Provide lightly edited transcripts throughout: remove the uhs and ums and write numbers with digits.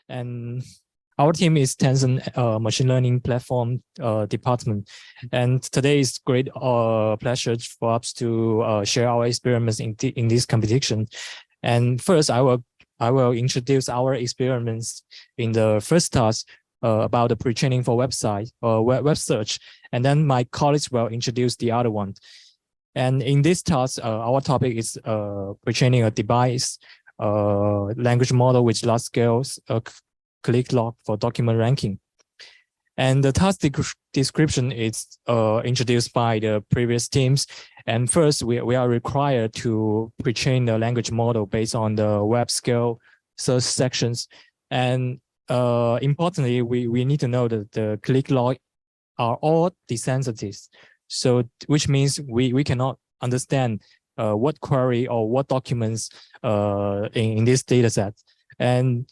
and our team is Tencent machine learning platform department. And today is great pleasure for us to share our experiments in this competition. And first, I will introduce our experiments in the first task about the pre-training for website or web search, and then my colleagues will introduce the other one. And in this task, our topic is pre-training a device language model with large scale click log for document ranking. And the task description is introduced by the previous teams. And first, we are required to pre-train the language model based on the web scale search sections. And importantly, we need to know that the click log are all desensitives. So which means we cannot understand what query or what documents in this data set. And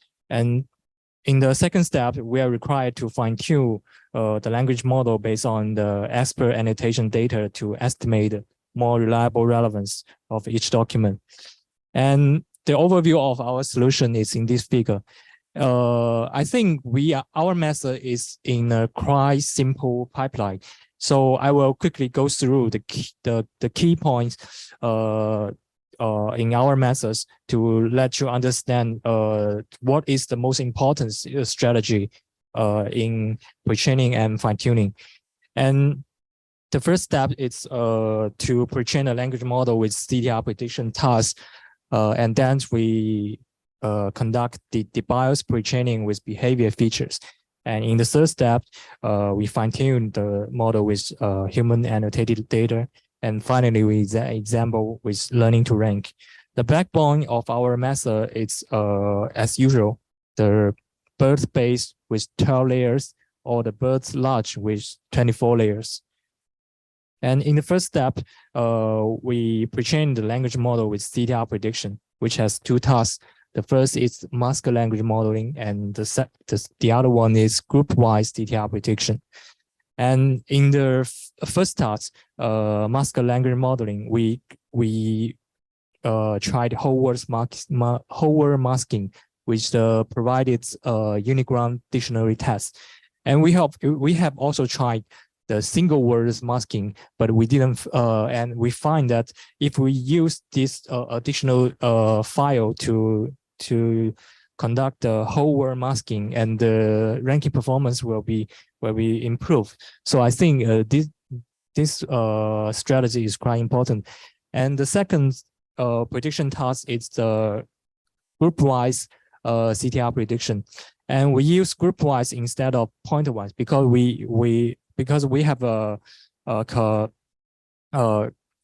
in the second step, we are required to fine-tune the language model based on the expert annotation data to estimate more reliable relevance of each document. And the overview of our solution is in this figure. I think our method is in a quite simple pipeline. So I will quickly go through the key points in our methods to let you understand what is the most important strategy in pre-training and fine-tuning. And the first step is to pre-train a language model with CTR prediction tasks, and then we conduct the BIOS pre-training with behavior features. And in the third step, we fine-tune the model with human annotated data. And finally, we example with learning to rank. The backbone of our method is, as usual, the BERT base with 12 layers or the BERT large with 24 layers. And in the first step, we pre-train the language model with CTR prediction, which has two tasks. The first is mask language modeling, and the other one is group-wise CTR prediction. And in the first task, mask language modeling, we tried whole word masking with the provided Unigram dictionary test, and we have also tried the single words masking, but we didn't. And we find that if we use this additional file to conduct the whole word masking, and the ranking performance will be improved. So I think this strategy is quite important. And the second prediction task is the group-wise CTR prediction, and we use group-wise instead of pointer-wise because we have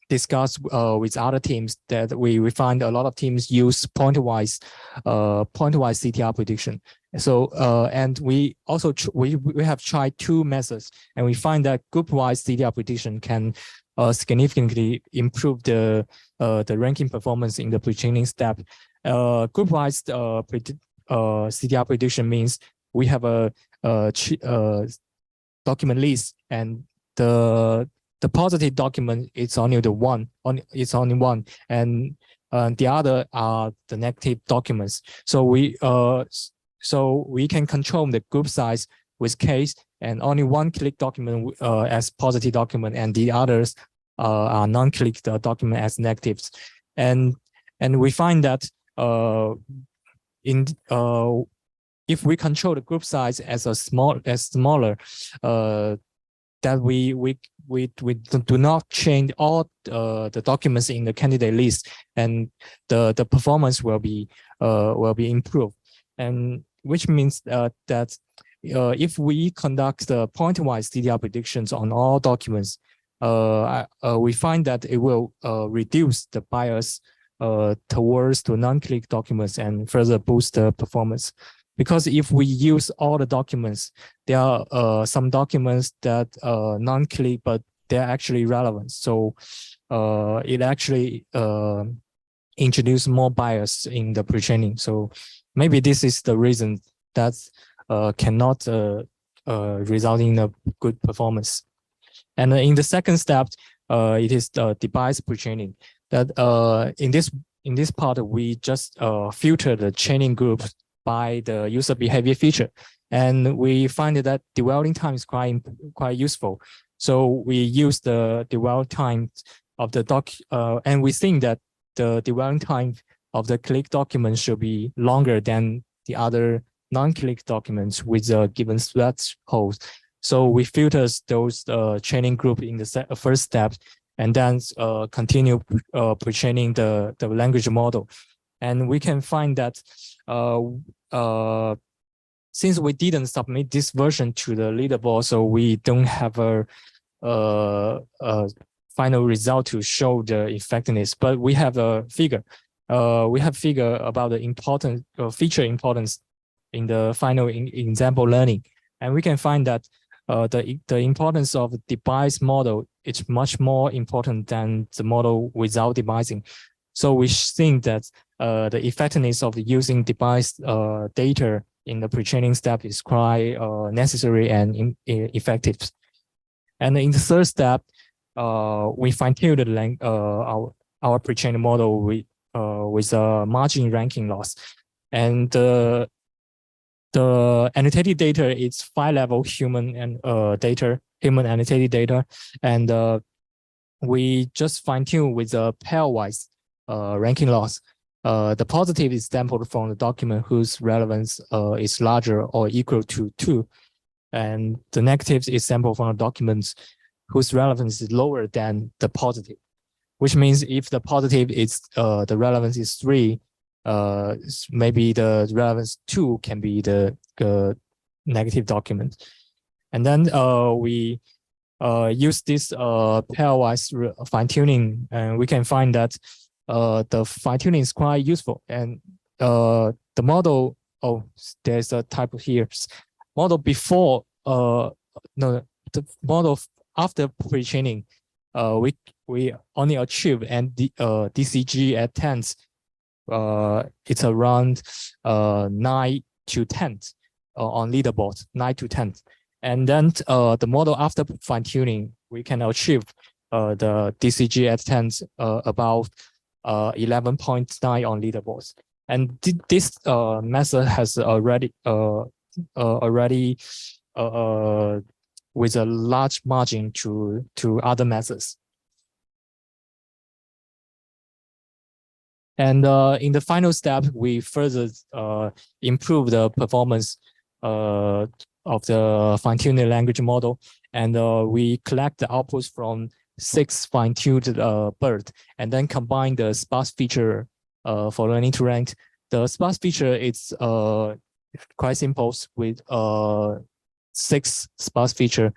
discussed with other teams that we find a lot of teams use pointer-wise CTR prediction. So and we also we have tried two methods, and we find that group-wise CTR prediction can significantly improve the ranking performance in the pre-training step. Group-wise CTR prediction means we have a document list, and the positive document it's only one, and the other are the negative documents. So we can control the group size with case, and only one click document as positive document, and the others are non-click document as negatives. And we find that if we control the group size as smaller, that we do not change all the documents in the candidate list, and the performance will be improved. And which means that if we conduct the point-wise CTR predictions on all documents, we find that it will reduce the bias towards the non-click documents and further boost the performance. Because if we use all the documents, there are some documents that non-click, but they're actually relevant. So it actually introduces more bias in the pre-training. So maybe this is the reason that cannot result in a good performance. And in the second step, it is the device pre-training. That in this part, we just filter the training groups by the user behavior feature. And we find that dwelling time is quite useful. So we use the dwell time of the doc, and we think that the dwelling time of the click document should be longer than the other non-click documents with a given threshold. So we filter those training group in the first step, and then continue pre-training the language model. And we can find that since we didn't submit this version to the leaderboard, so we don't have a final result to show the effectiveness, but we have a figure. We have figure about the important feature importance in the final example learning, and we can find that the importance of the device model is much more important than the model without devising. So we think that the effectiveness of using device data in the pre-training step is quite necessary and effective. And in the third step, we fine-tune our pre-training model with a margin ranking loss. And the annotated data is 5-level human and human annotated data, and we just fine-tune with a pairwise ranking loss. The positive is sampled from the document whose relevance is larger or equal to 2, and the negative is sampled from the documents whose relevance is lower than the positive, which means if the positive is the relevance is 3, maybe the relevance 2 can be the negative document. And then we use this pairwise fine-tuning, and we can find that the fine-tuning is quite useful. And the model, there's a typo here. Model before, no, the model after pre-training, we only achieve and DCG at 10, it's around 9 to 10 on leaderboard, 9 to 10. And then the model after fine-tuning, we can achieve the DCG at 10 about 11.9 on leaderboards. And this method has already with a large margin to other methods. And in the final step, we further improve the performance of the fine-tuned language model, and we collect the outputs from 6 fine-tuned BERT, and then combine the sparse feature for learning to rank. The sparse feature is quite simple with 6 sparse feature,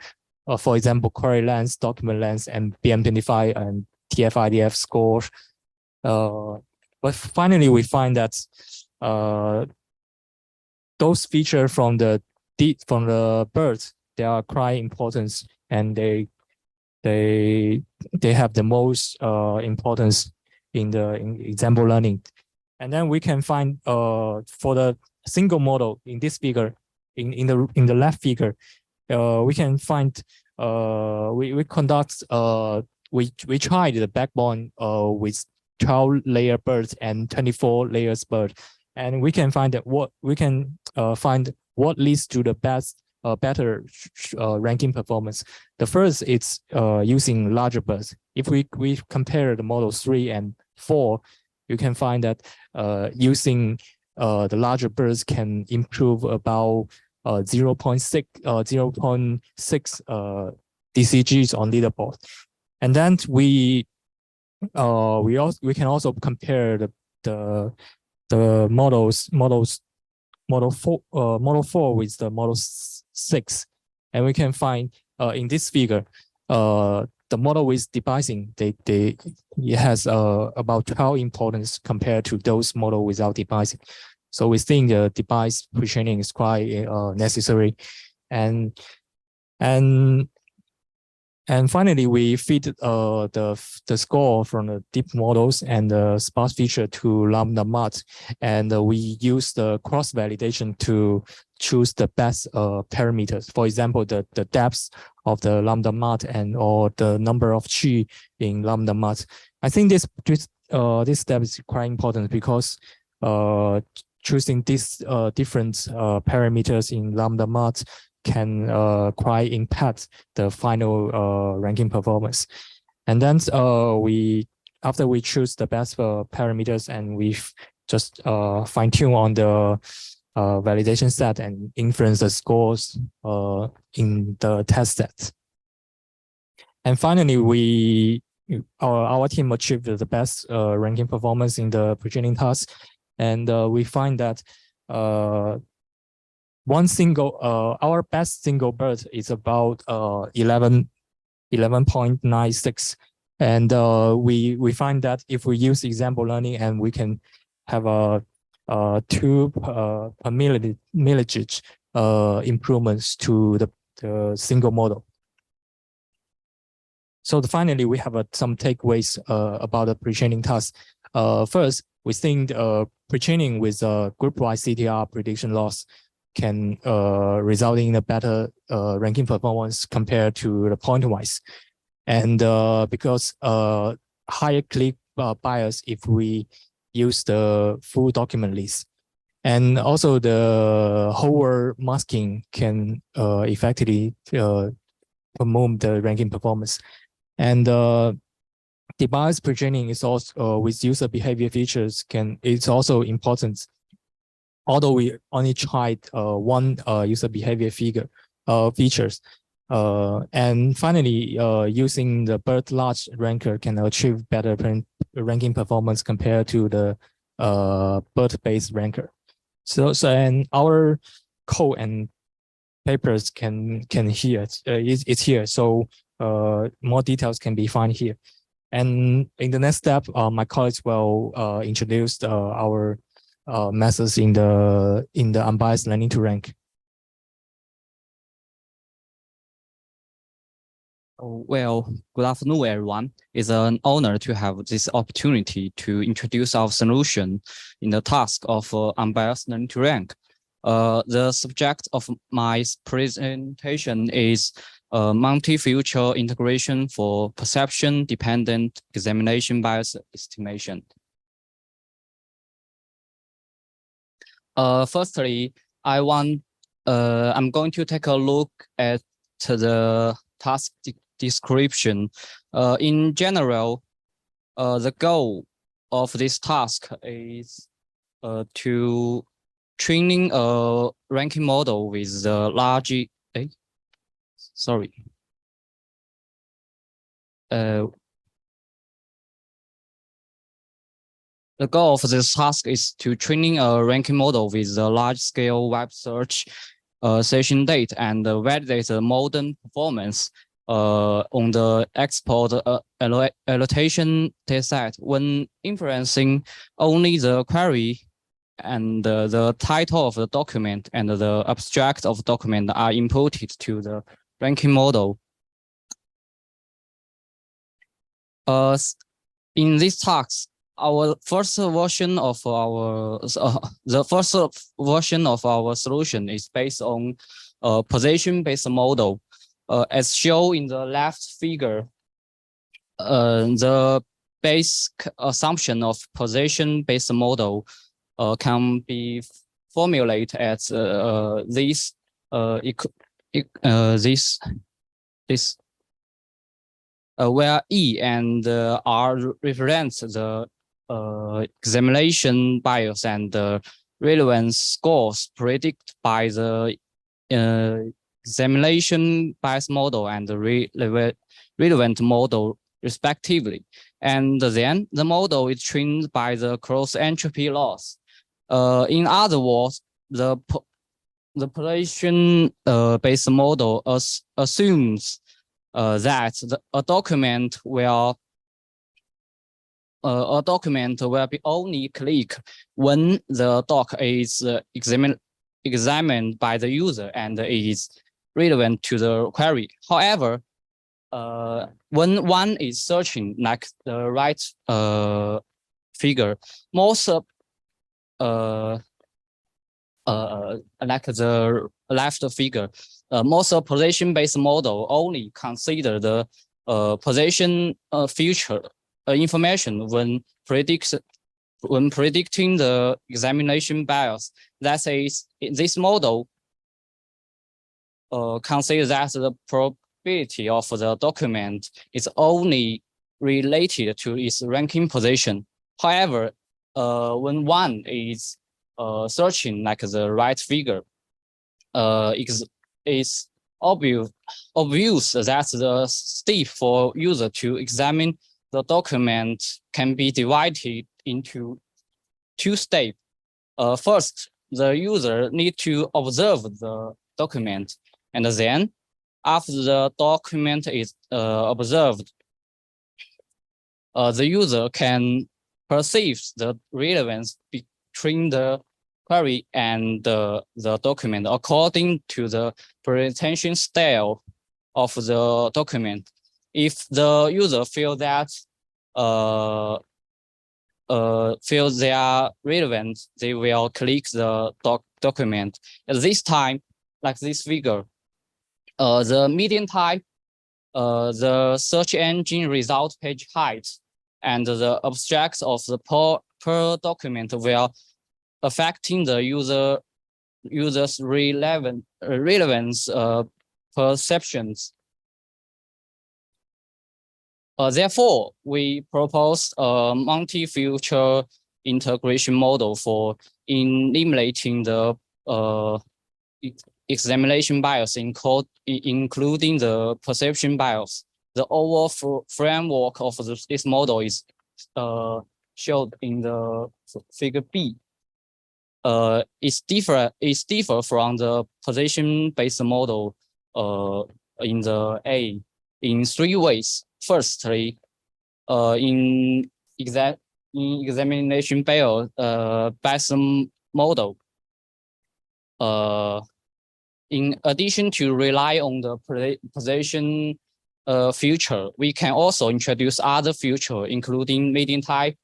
for example, query length, document length, and BM25 and TF-IDF score. But finally, we find that those features from the BERT, they are quite important, and they have the most importance in the example learning. And then we can find for the single model in this figure, in the left figure, we can find we conduct we tried the backbone with 12 layer BERT and 24 layers BERT, and we can find that find what leads to the better ranking performance. The first is using larger BERT. If we compare the model 3 and 4, you can find that using the larger BERT can improve about 0.6 DCGs on leaderboard. And then we can also compare the model 4 with the model 6, and we can find in this figure the model with devising, it has about 12 importance compared to those model without devising. So we think the device pre-training is quite necessary, and finally we feed the score from the deep models and the sparse feature to lambda mud, and we use the cross validation to choose the best parameters. For example, the depth of the lambda mud or the number of chi in lambda mud. I think this step is quite important because choosing these different parameters in lambda mart can quite impact the final ranking performance. And then after we choose the best parameters and we just fine tune on the validation set and inference the scores in the test set. And finally, our team achieved the best ranking performance in the pre-training task. And we find that our best single BERT is about 11.96. And we find that if we use example learning and we can have a 2 per milligauge improvements to the single model. So finally, we have some takeaways about the pre-training task. First, we think pre-training with group-wise CTR prediction loss can result in a better ranking performance compared to the point-wise. And because higher click bias if we use the full document list. And also the whole masking can effectively promote the ranking performance. And the bias pre-training is also with user behavior features it's also important. Although we only tried one user behavior features. And finally, using the BERT large ranker can achieve better ranking performance compared to the BERT-based ranker. So and our code and papers can here it's here. So more details can be found here. And in the next step, my colleagues will introduce our methods in the unbiased learning to rank. Well, good afternoon, everyone. It's an honor to have this opportunity to introduce our solution in the task of unbiased learning to rank. The subject of my presentation is multi-feature integration for perception-dependent examination bias estimation. Firstly, I'm going to take a look at the task description. In general, the goal of this task is to training a ranking model with the large. The goal of this task is to training a ranking model with a large-scale web search session data and validate the modern performance on the export annotation dataset when inferencing only the query and the title of the document and the abstract of the document are inputted to the ranking model. In this task, our first version of our solution is based on a position-based model. As shown in the left figure, the basic assumption of position-based model can be formulated as this where E and R represents the examination bias and the relevance scores predicted by the examination bias model and the relevant model respectively. And then the model is trained by the cross entropy loss. In other words, the population based model assumes that a document will be only clicked when the doc is examined by the user and is relevant to the query. However, when one is searching like the right figure, most like the left figure, most position-based model only consider the position feature information when predicts when predicting the examination bias. That is, this model considers that the probability of the document is only related to its ranking position. However, when one is searching like the right figure, it's obvious that the step for user to examine the document can be divided into two steps. First, the user need to observe the document, and then after the document is observed, the user can perceive the relevance between the query and the document according to the presentation style of the document. If the user feels that feels they are relevant, they will click the document. At this time, like this figure, the median type, the search engine result page height, and the abstracts of the per document will affecting the user's relevance perceptions. Therefore, we propose a multi-feature integration model for eliminating the examination bias, including the perception bias. The overall framework of this model is showed in the figure B. It's different from the position-based model in the A in three ways. Firstly, in examination bias model, in addition to rely on the position feature, we can also introduce other features, including median type,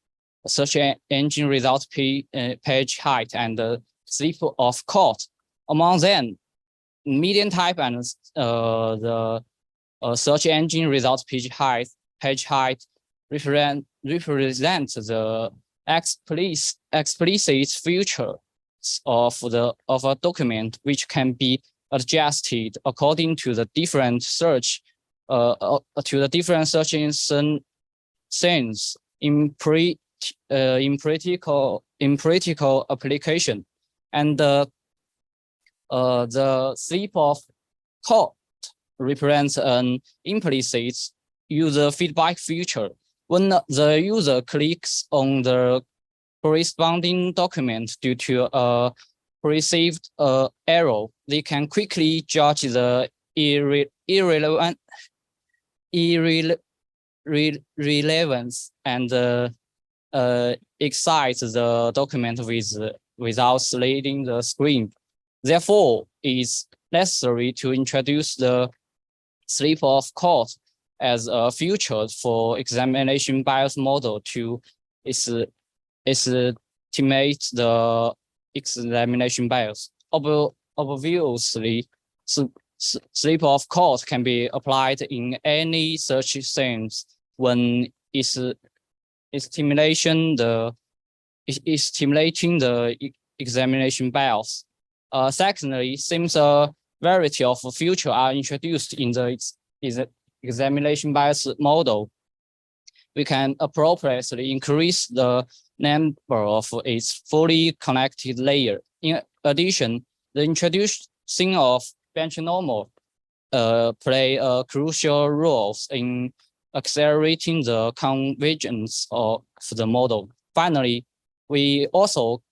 search engine result page height, and the slip of cost. Among them, median type and the search engine result page height represent the explicit feature of a document, which can be adjusted according to the different search scenes in practical application. And the slip of code represents an implicit user feedback feature. When the user clicks on the corresponding document due to a perceived error, they can quickly judge the irrelevance and excite the document without sliding the screen. Therefore, it's necessary to introduce the slip of code as a feature for examination bias model to estimate the examination bias. Obviously, slip of code can be applied in any search scenes when it's stimulating the examination bias. Secondly, since a variety of features are introduced in the examination bias model, we can appropriately increase the number of its fully connected layer. In addition, the introducing of bench normal play a crucial role in accelerating the convergence of the model. Finally, we also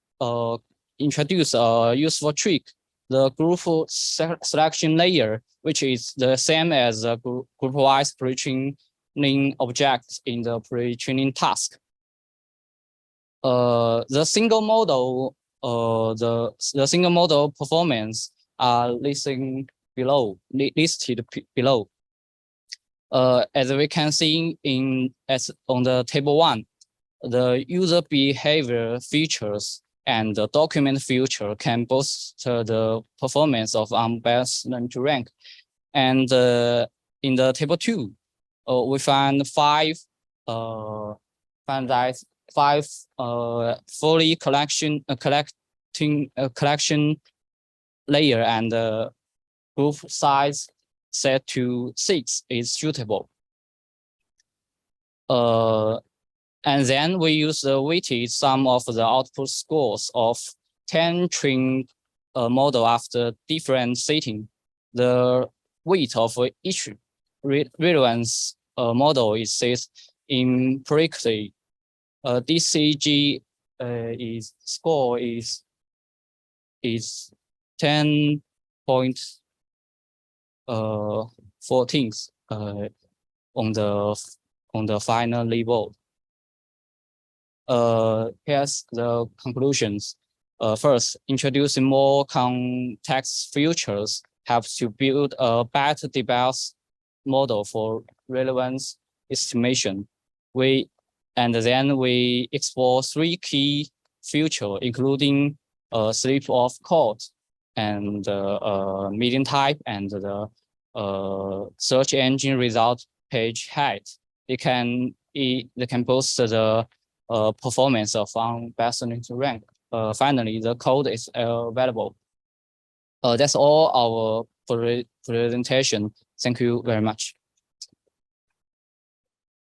introduce a useful trick, the group selection layer, which is the same as the group-wise pre-training objects in the pre-training task. The single model performance are listed below. As we can see on the table 1, the user behavior features and the document feature can boost the performance of unbiased learn to rank. And in the table 2, we find that 5 fully collection layer and group size set to 6 is suitable. And then we use the weighted sum of the output scores of 10 trained model after different setting. The weight of each relevance model is set empirically. DCG score is 10.14 on the final label. Here's the conclusions. First, introducing more context features helps to build a better device model for relevance estimation. Then we explore 3 key features, including slip of code and medium type and the search engine result page height. They can boost the performance of Unbiased rank. Finally, the code is available. That's all our presentation. Thank you very much.